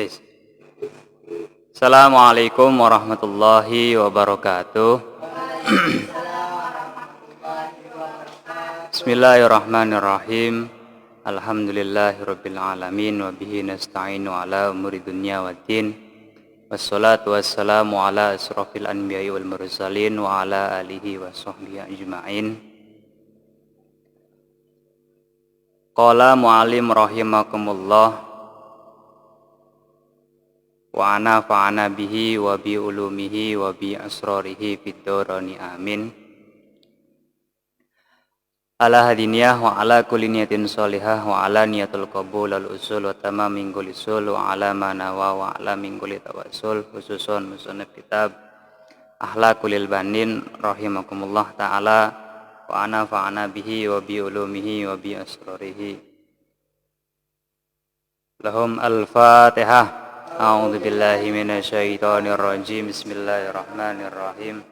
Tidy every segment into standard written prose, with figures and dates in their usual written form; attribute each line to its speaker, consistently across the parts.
Speaker 1: Wis. Assalamualaikum warahmatullahi wabarakatuh. Bismillahirrahmanirrahim. Alhamdulillahirabbil alamin wa bihi nasta'inu ala umuri dunya waddin. Wassalatu wassalamu ala asrofil anbiya'i wal mursalin wa ala alihi wa sahbihi ajma'in. Qala mu'alim rahimakumullah wa ana fa'ana bihi wa bi ulumihi wa bi asrarihi fid dharani amin. Ala hadiniyah wa ala kulli niyatin sholihah wa ala niyatul qabul al usul wa tamam min kulli usul wa ala manawa wa ala min kulli tawassul khususun musannaf kitab Akhlaqul Banin rahimakumullah ta'ala wa ana fa'ana bihi wa bi ulumihi wa bi asrarihi. Lahum al-Fatihah. A'udzu billahi minasy syaithanir rajim. Bismillahirrahmanirrahim.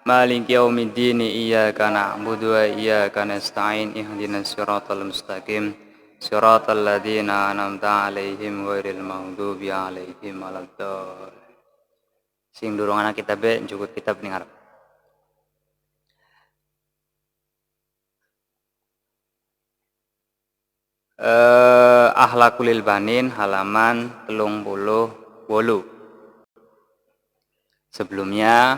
Speaker 1: Maliki yaumiddin, iyyaka na'budu wa iyyaka nasta'in, ihdinas siratal mustaqim, siratal ladzina an'amta 'alaihim ghairil maghdubi 'alaihim waladdallin. Sing durung ana kitabe njukut kitab ning ngarep. Akhlaqul Banin halaman 38. Sebelumnya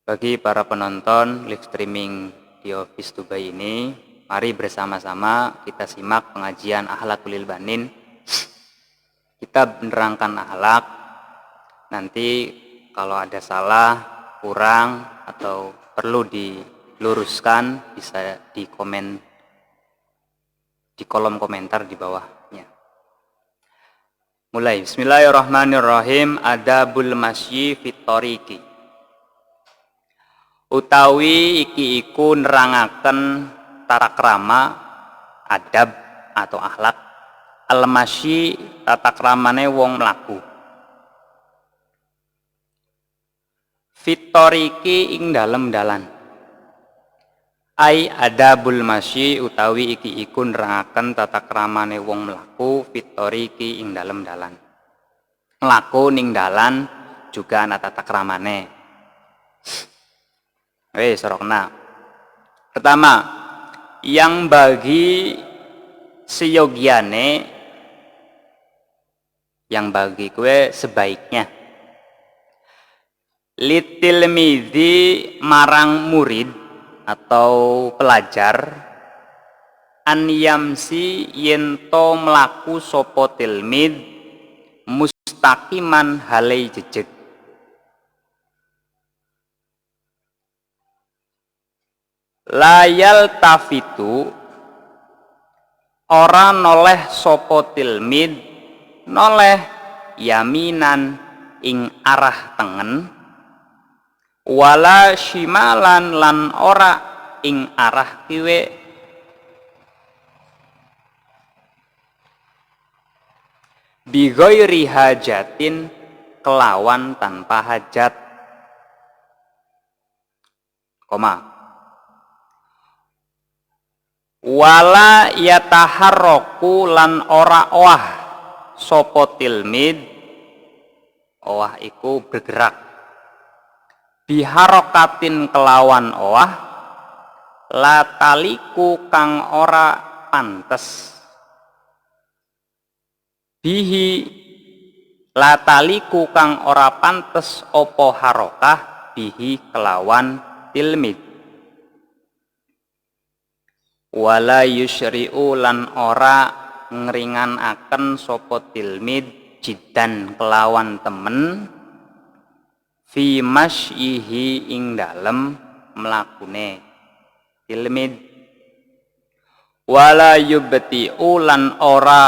Speaker 1: bagi para penonton live streaming di Office Dubai ini, mari bersama-sama kita simak pengajian Akhlaqul Banin. Kita menerangkan akhlak. Nanti kalau ada salah, kurang, atau perlu diluruskan, bisa di kolom komentar di bawahnya. Mulai. Bismillahirrahmanirrahim. Adabul masyi fit thariqi. Utawi iki iku nerangaken tata krama, adab atau akhlak, al-masyi tata kramane wong mlaku, fitoriki ing dalem dalan. Ai adabul masyi utawi iki iku nerangaken tata kramane wong mlaku, fitoriki ing dalem dalan. Mlaku ning dalan juga ana tata kramane. Wis sorokna. Pertama, yang bagi seyogiane, yang bagi kue sebaiknya, litilmidhi marang murid atau pelajar, an yamsi yento mlaku sopo tilmid mustaqiman halai jejeg, layal tafitu ora noleh sopo tilmid noleh yaminan ing arah tengen, wala shimalan lan ora ing arah kiwe, bighairi hajatin kelawan tanpa hajat, wala yataharroku lan ora owah sopo tilmid, owah iku bergerak, biharokatin kelawan owah, lataliku kang ora pantes, bihi lataliku kang ora pantes opo harokah bihi kelawan tilmid, wala yusyri'u lan ora ngringanaken sopo tilmid jiddan kelawan temen, fi masyihi ing dalem mlakune tilmid, wala yubti'u lan ora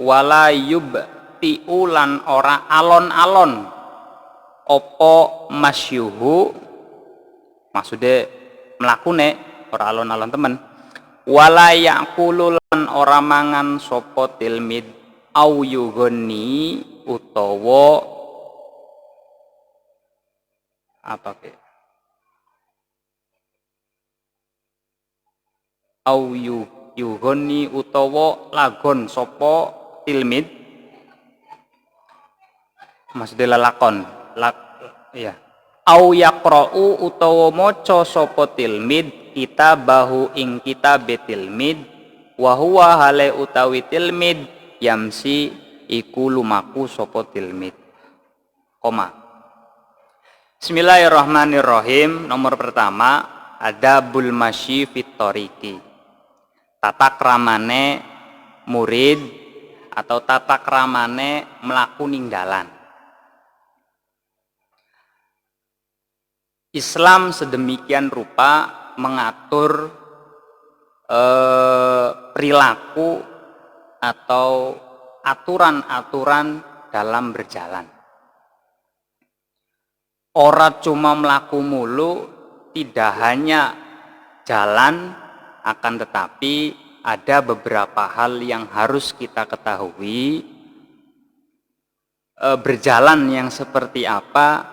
Speaker 1: wala yubti'u lan ora alon-alon opo masyuhu, maksude mlakune ora alon-alon temen, Wala yaqulu lan ora mangan sapa tilmid au yughni utawa apa ke au yughni utawa lagon sapa tilmid maksudnya lelakon ya au yaqra'u utawa maca sapa tilmid kitabahu ing kitabe tilmid wa huwa hale utawi tilmid yamsi iku lumaku sapa tilmid koma. Bismillahirrahmanirrahim. Nomor pertama adabul masyi fit thoriqi, tata kramane murid atau tata kramane mlaku ning dalan. Islam sedemikian rupa mengatur perilaku atau aturan-aturan dalam berjalan. Ora cuma melaku mulu, tidak hanya jalan, akan tetapi ada beberapa hal yang harus kita ketahui. Berjalan yang seperti apa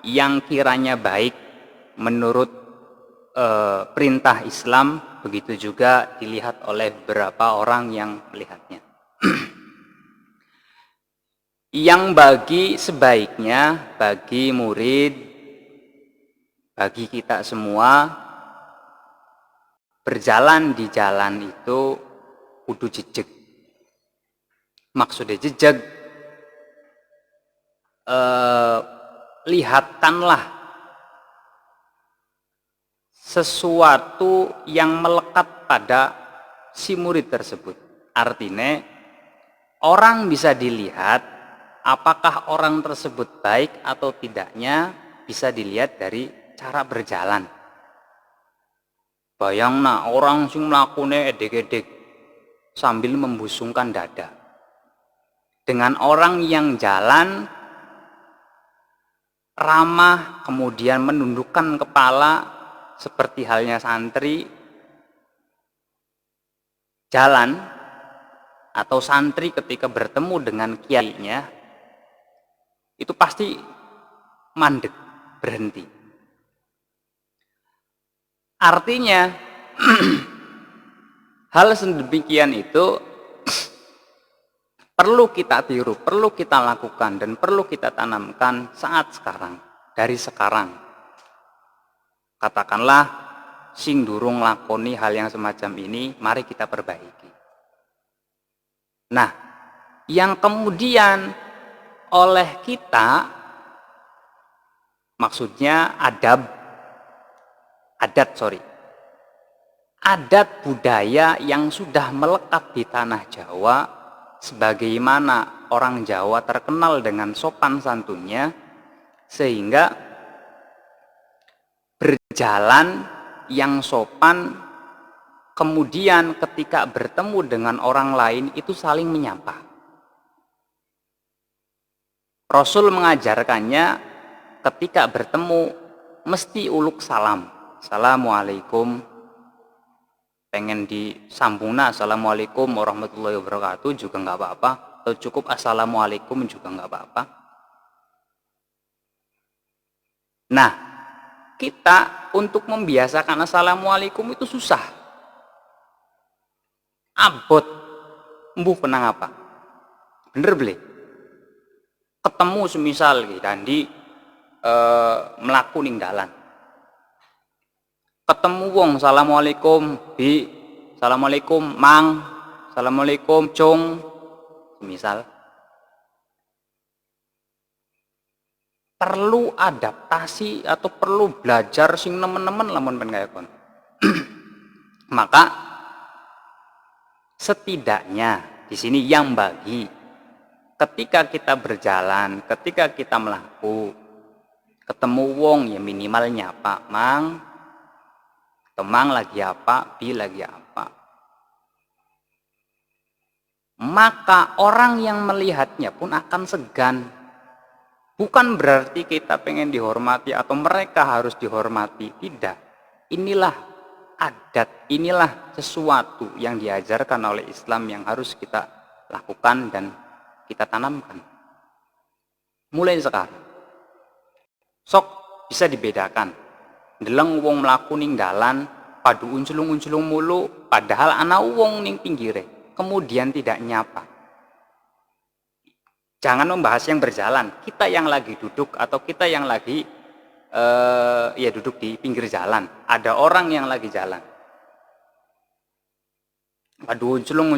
Speaker 1: yang kiranya baik menurut perintah Islam, begitu juga dilihat oleh beberapa orang yang melihatnya. Yang bagi sebaiknya, bagi murid, bagi kita semua, berjalan di jalan itu kudu jejeg. Maksudnya jejeg, lihatkanlah sesuatu yang melekat pada si murid tersebut. Artinya orang bisa dilihat apakah orang tersebut baik atau tidaknya bisa dilihat dari cara berjalan. Bayangna orang sing mlakune edek-edek sambil membusungkan dada, dengan orang yang jalan ramah kemudian menundukkan kepala seperti halnya santri jalan, atau santri ketika bertemu dengan kiainya itu pasti mandek, berhenti. Artinya hal sedemikian itu perlu kita tiru, perlu kita lakukan, dan perlu kita tanamkan saat sekarang, dari sekarang. Katakanlah sing durung lakoni hal yang semacam ini, mari kita perbaiki. Nah, yang kemudian oleh kita, maksudnya adat budaya yang sudah melekat di tanah Jawa, sebagaimana orang Jawa terkenal dengan sopan santunnya, sehingga berjalan yang sopan, kemudian ketika bertemu dengan orang lain itu saling menyapa. Rasul mengajarkannya ketika bertemu mesti uluk salam. Assalamualaikum. Pengen disambungna assalamualaikum warahmatullahi wabarakatuh juga nggak apa-apa. Atau cukup assalamualaikum juga nggak apa-apa. Nah, kita untuk membiasakan assalamualaikum itu susah. Abot. Mbuh penang apa? Bener beli? Ketemu semisal dan di melaku ning dalan, ketemu wong assalamualaikum bi, assalamualaikum mang, assalamualaikum cung, semisal, perlu adaptasi atau perlu belajar sing nemen-nemen lamun ben kaya kon. Maka setidaknya di sini yang bagi ketika kita berjalan, ketika kita melaku, ketemu wong ya minimal nyapa, mang, temang lagi apa, bi lagi apa. Maka orang yang melihatnya pun akan segan. Bukan berarti kita pengen dihormati atau mereka harus dihormati, tidak. Inilah adat, inilah sesuatu yang diajarkan oleh Islam yang harus kita lakukan dan kita tanamkan. Mulai sekarang. Sok bisa dibedakan. Deleng wong mlaku ning dalan padu unculung-unculung mulu padahal ana wong ning pinggire, kemudian tidak nyapa. Jangan membahas yang berjalan, kita yang lagi duduk atau kita yang lagi ya duduk di pinggir jalan, ada orang yang lagi jalan. Padu unculung.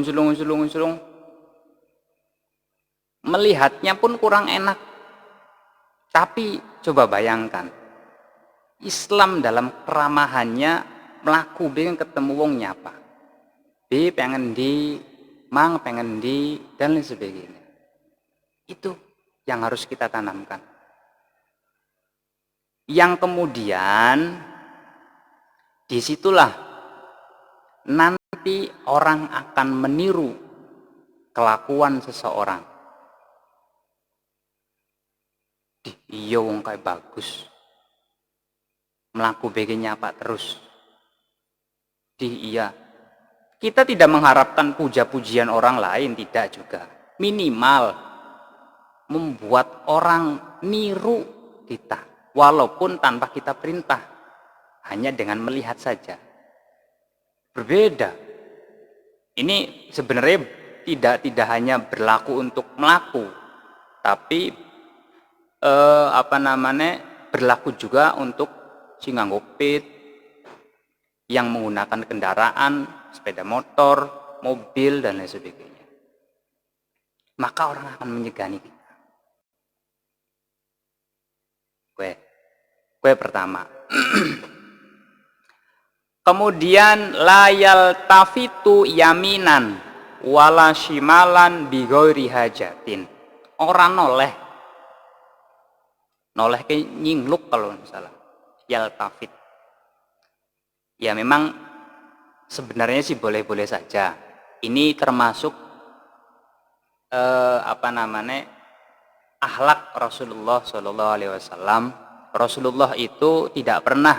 Speaker 1: Melihatnya pun kurang enak. Tapi coba bayangkan, Islam dalam keramahannya melaku pengen ketemu wong nyapa. B pengen di, mang pengen di, dan lain sebagainya. Itu yang harus kita tanamkan. Yang kemudian disitulah nanti orang akan meniru kelakuan seseorang. Iya wong kayak bagus. Melaku begini nyapa terus. Iya. Kita tidak mengharapkan puja-pujian orang lain, tidak juga. Minimal membuat orang niru kita, walaupun tanpa kita perintah, hanya dengan melihat saja. Berbeda. Ini sebenarnya tidak hanya berlaku untuk melaku, tapi berlaku juga untuk si nganggopit yang menggunakan kendaraan, sepeda motor, mobil, dan lain sebagainya. Maka orang akan menyegani kita. Kue pertama. Kemudian layal tafitu yaminan wala shimalan bighairi hajatin. Orang noleh ke nyingluk kalau misalnya yal tafit. Ya memang sebenarnya sih boleh-boleh saja. Ini termasuk akhlak Rasulullah Shallallahu Alaihi Wasallam. Rasulullah itu tidak pernah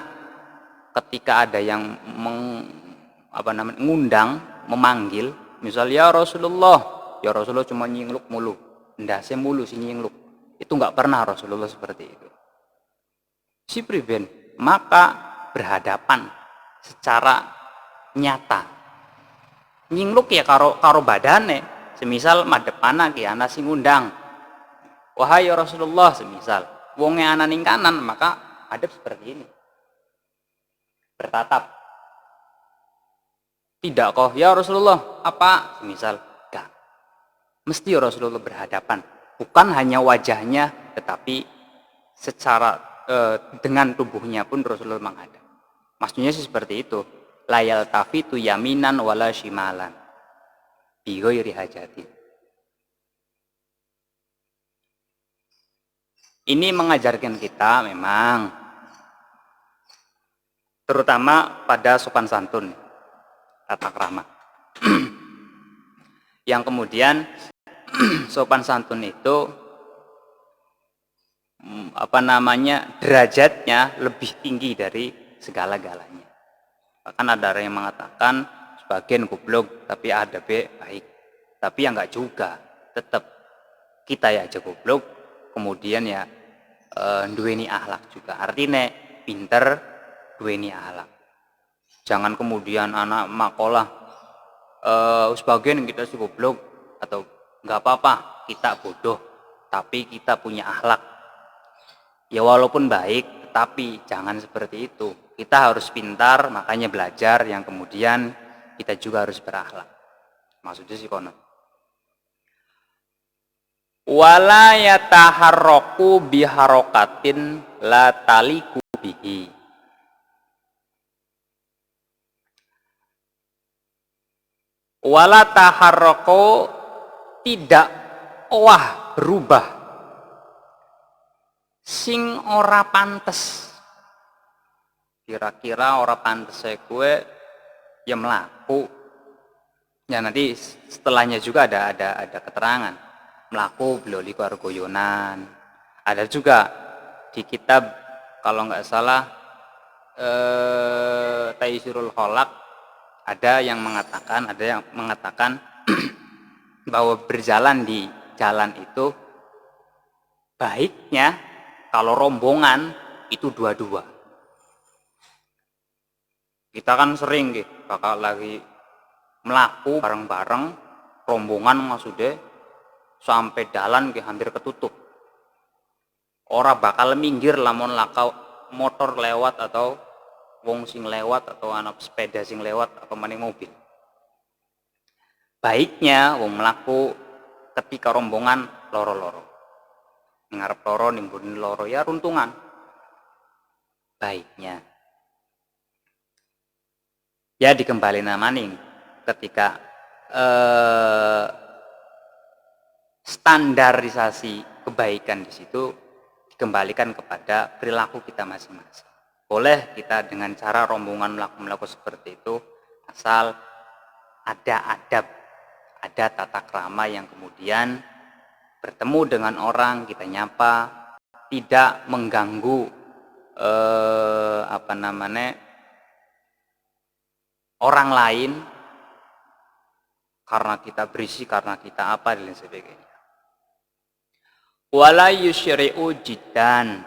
Speaker 1: ketika ada yang ngundang, memanggil, misal ya Rasulullah cuma nyingluk mulu, ndase mulu si nyingluk. Itu nggak pernah Rasulullah seperti itu. Si priben, maka berhadapan secara nyata. Nyingluk ya karo badane, semisal madepana ki ana sing ngundang. Wahai Rasulullah, semisal wonge ana ning kanan, maka hadap seperti ini. Bertatap. Tidak kok, ya Rasulullah, apa? Semisal, enggak. Mesti Rasulullah berhadapan. Bukan hanya wajahnya, tetapi secara dengan tubuhnya pun Rasulullah menghadap. Maksudnya sih seperti itu. Layal tafitu yaminan wala shimalan bi ghairi hajatin. Ini mengajarkan kita memang terutama pada sopan santun, tata krama. Yang kemudian sopan santun itu derajatnya lebih tinggi dari segala-galanya. Bahkan ada yang mengatakan sebagian goblok tapi adabnya baik. Tapi ya enggak juga, tetap kita ya aja goblok, kemudian ya duweni akhlak juga. Artinya pinter duweni akhlak. Jangan kemudian anak makolah sebagian kita sih goblok atau enggak apa-apa, kita bodoh, tapi kita punya akhlak. Ya walaupun baik, tetapi jangan seperti itu. Kita harus pintar, makanya belajar, yang kemudian kita juga harus berakhlak. Maksudnya sih kono. Wala yataharraku biharokatin la taliku bihi. Wala taharraku tidak berubah sing ora pantes. Kira-kira ora pantes gue ya melaku. Ya nanti setelahnya juga ada keterangan. Melaku beloli karo goyonan. Ada juga di kitab kalau nggak salah Taisirul Kholaq ada yang mengatakan bahwa berjalan di jalan itu baiknya kalau rombongan itu dua-dua. Kita kan sering bakal lagi melaku bareng-bareng rombongan maksudnya sampai dalan hampir ketutup. Ora bakal minggir lamun lakau motor lewat atau wong sing lewat atau anak sepeda sing lewat atau maning mobil. Baiknya wong melaku ketika rombongan loro-loro. Ngarep loro nimbun loro ya runtungan. Baiknya ya dikembalikan maning ketika standarisasi kebaikan di situ dikembalikan kepada perilaku kita masing-masing. Boleh kita dengan cara rombongan melaku seperti itu asal ada adab, ada tata krama yang kemudian bertemu dengan orang kita nyapa, tidak mengganggu orang lain karena kita berisi, karena kita apa dan lain sebagainya. Wala yusyri'u jiddan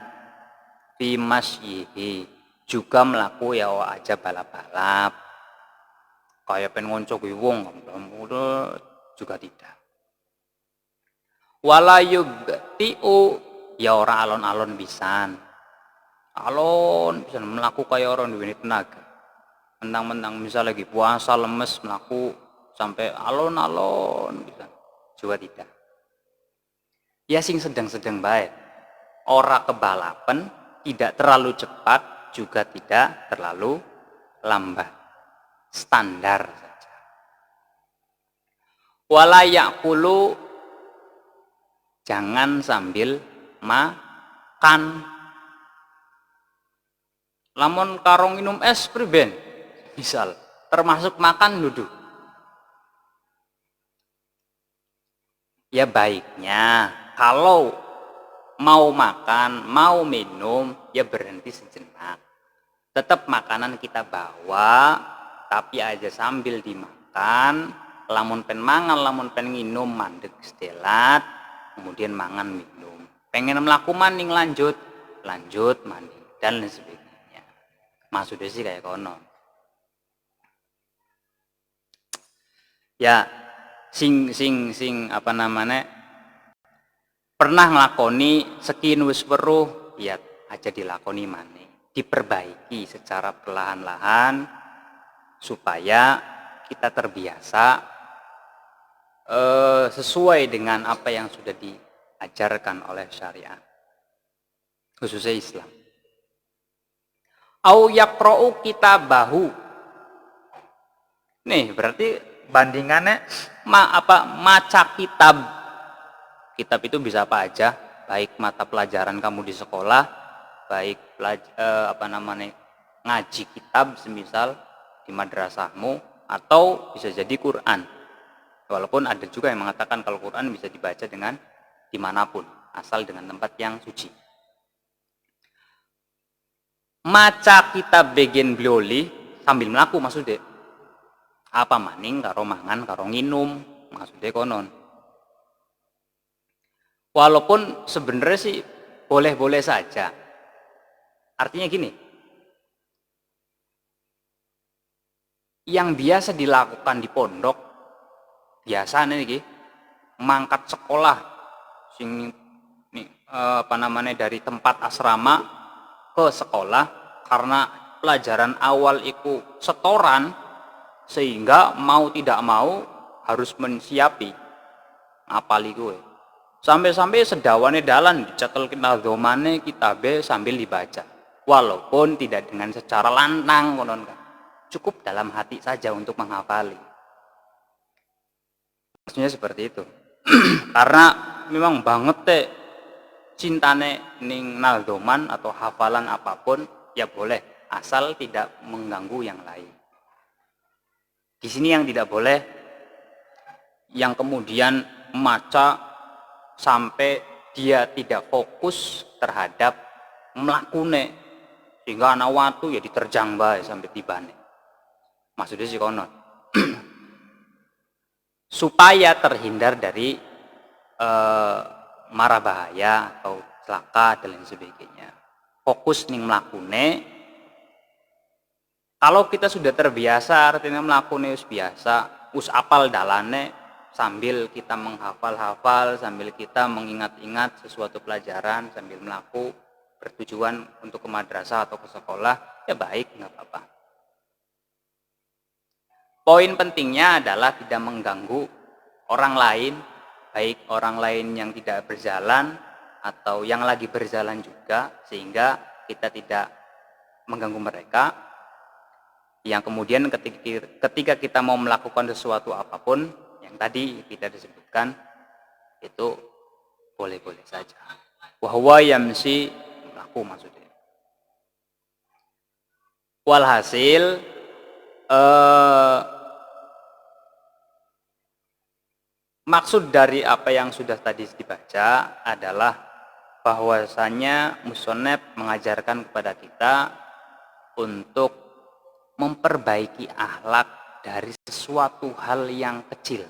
Speaker 1: fi masyihi, juga melaku ya aja balap-balap kayak pengen ngoncok wong juga tidak. Wala yubti'u, ya ora alon-alon pisan. Alon bisa melaku kayak orang duweni tenaga. Mentang-mentang misal lagi puasa lemes melaku sampai alon-alon bisa. Juga tidak. Ya sing sedang-sedang baik. Ora kebalapan, tidak terlalu cepat, juga tidak terlalu lambat. Standar saja. Wala ya'kulu, jangan sambil makan. Lamun karong minum es priben, misal termasuk makan duduk. Ya baiknya kalau mau makan, mau minum, ya berhenti sejenak. Tetap makanan kita bawa, tapi aja sambil dimakan. Lamun pen mangan, lamun pen minum, mandek sedelat, kemudian mangan minum. Pengen melaku maning lanjut maning dan lain sebagainya. Maksudnya sih kayak kono. Ya sing pernah ngelakoni sekian wis weruh, ya aja dilakoni maneh, diperbaiki secara perlahan-lahan supaya kita terbiasa sesuai dengan apa yang sudah diajarkan oleh syariat khususnya Islam. Au yaqra'u kitabahu. Nih berarti bandingannya maca kitab. Kitab itu bisa apa aja, baik mata pelajaran kamu di sekolah, baik ngaji kitab semisal di madrasahmu, atau bisa jadi Quran. Walaupun ada juga yang mengatakan kalau Quran bisa dibaca dengan dimanapun, asal dengan tempat yang suci. Maca kitab bagian blioli sambil melaku maksudnya. Apa maning karo mangan karo nginum maksudnya konon. Walaupun sebenarnya sih boleh-boleh saja. Artinya gini. Yang biasa dilakukan di pondok biasanya nih mangkat sekolah sing dari tempat asrama ke sekolah karena pelajaran awal itu setoran sehingga mau tidak mau harus mensiapi apali gue sampai sedawane dalan dicekel kita domane kitabe sambil dibaca walaupun tidak dengan secara lantang konon kan, cukup dalam hati saja untuk menghafali. Maksudnya seperti itu. Karena memang banget cintane ning naldoman atau hafalan apapun ya boleh asal tidak mengganggu yang lain. Di sini yang tidak boleh yang kemudian maca sampai dia tidak fokus terhadap mlakune Sehingga anak watu ya diterjang bae sampai tibane. Maksudnya sih konon. Supaya terhindar dari mara bahaya atau celaka dan lain sebagainya. Fokus ning mlakune. Kalau kita sudah terbiasa, artinya mlakune wis biasa, us apal dalane sambil kita menghafal-hafal, sambil kita mengingat-ingat sesuatu pelajaran sambil melaku bertujuan untuk ke madrasah atau ke sekolah, ya baik, nggak apa-apa. Poin pentingnya adalah tidak mengganggu orang lain, baik orang lain yang tidak berjalan atau yang lagi berjalan juga, sehingga kita tidak mengganggu mereka. Yang kemudian ketika kita mau melakukan sesuatu apapun yang tadi tidak disebutkan, itu boleh-boleh saja. Wahwa yamsi melaku maksudnya. Walhasil maksud dari apa yang sudah tadi dibaca adalah bahwasanya musonep mengajarkan kepada kita untuk memperbaiki akhlak dari sesuatu hal yang kecil.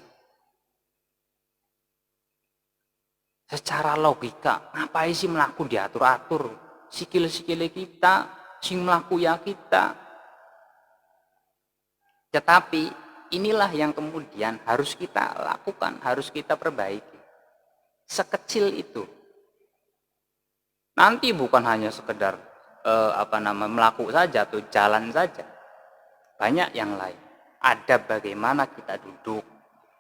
Speaker 1: Secara logika, ngapain sih melaku diatur-atur? Sikil-sikile kita, sing melaku ya kita. Tetapi inilah yang kemudian harus kita lakukan, harus kita perbaiki. Sekecil itu. Nanti bukan hanya sekedar melaku saja atau jalan saja. Banyak yang lain. Ada bagaimana kita duduk,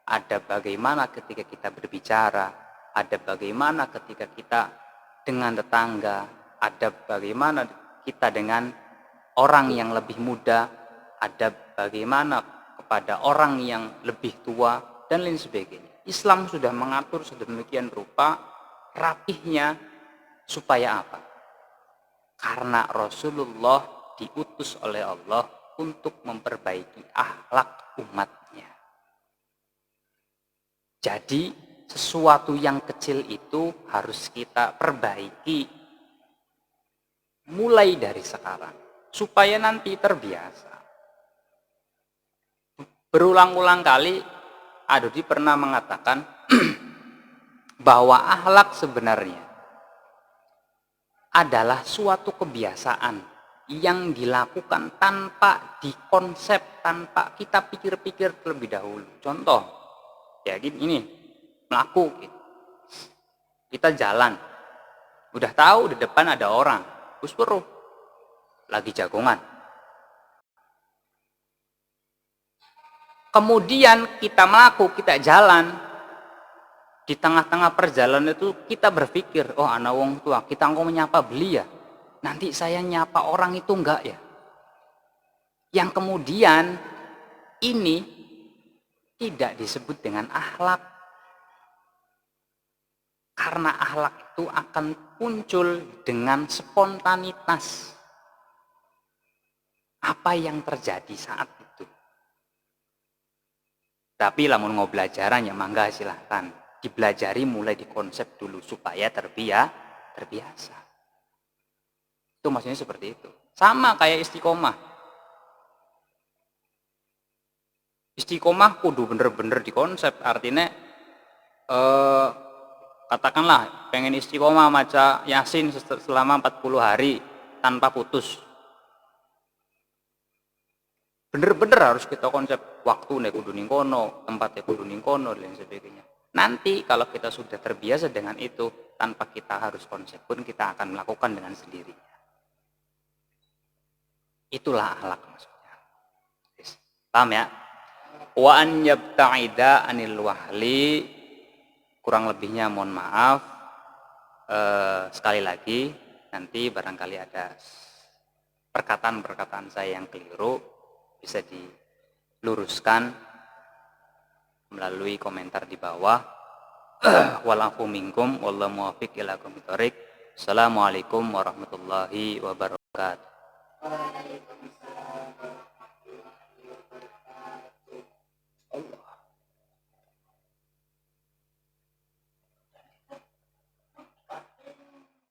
Speaker 1: ada bagaimana ketika kita berbicara, ada bagaimana ketika kita dengan tetangga, ada bagaimana kita dengan orang yang lebih muda, ada bagaimana kepada orang yang lebih tua, dan lain sebagainya. Islam sudah mengatur sedemikian rupa rapihnya supaya apa? Karena Rasulullah diutus oleh Allah untuk memperbaiki akhlak umatnya. Jadi sesuatu yang kecil itu harus kita perbaiki mulai dari sekarang supaya nanti terbiasa. Berulang-ulang kali Adodi pernah mengatakan bahwa akhlak sebenarnya adalah suatu kebiasaan yang dilakukan tanpa dikonsep, tanpa kita pikir-pikir terlebih dahulu. Contoh, ya gini, ini melaku, kita jalan, udah tahu di depan ada orang, terus lagi jagongan. Kemudian kita melaku, kita jalan, di tengah-tengah perjalanan itu kita berpikir, oh anak wong tua, kita engkau menyapa beli ya. Nanti saya nyapa orang itu enggak ya? Yang kemudian ini tidak disebut dengan akhlak. Karena akhlak itu akan muncul dengan spontanitas. Apa yang terjadi saat itu. Tapi lamun mau belajaran ya mangga silahkan. Dipelajari mulai dikonsep dulu supaya terbiasa. Itu maksudnya seperti itu. Sama kayak istiqomah. Istiqomah kudu bener-bener dikonsep. Artinya katakanlah pengen istiqomah maca Yasin selama 40 hari tanpa putus. Bener-bener harus kita konsep waktu nek kudu ning kono, tempatnya kudu ning kono dan sebagainya. Nanti kalau kita sudah terbiasa dengan itu, tanpa kita harus konsep pun kita akan melakukan dengan sendirinya. Itulah akhlak maksudnya. Paham ya? Wa an yabta'ida anil wahli, kurang lebihnya mohon maaf. Sekali lagi nanti barangkali ada perkataan-perkataan saya yang keliru bisa diluruskan melalui komentar di bawah. Walafu minkum wallahu muwaffiq ila aqwamit thoriq. Assalamualaikum warahmatullahi wabarakatuh.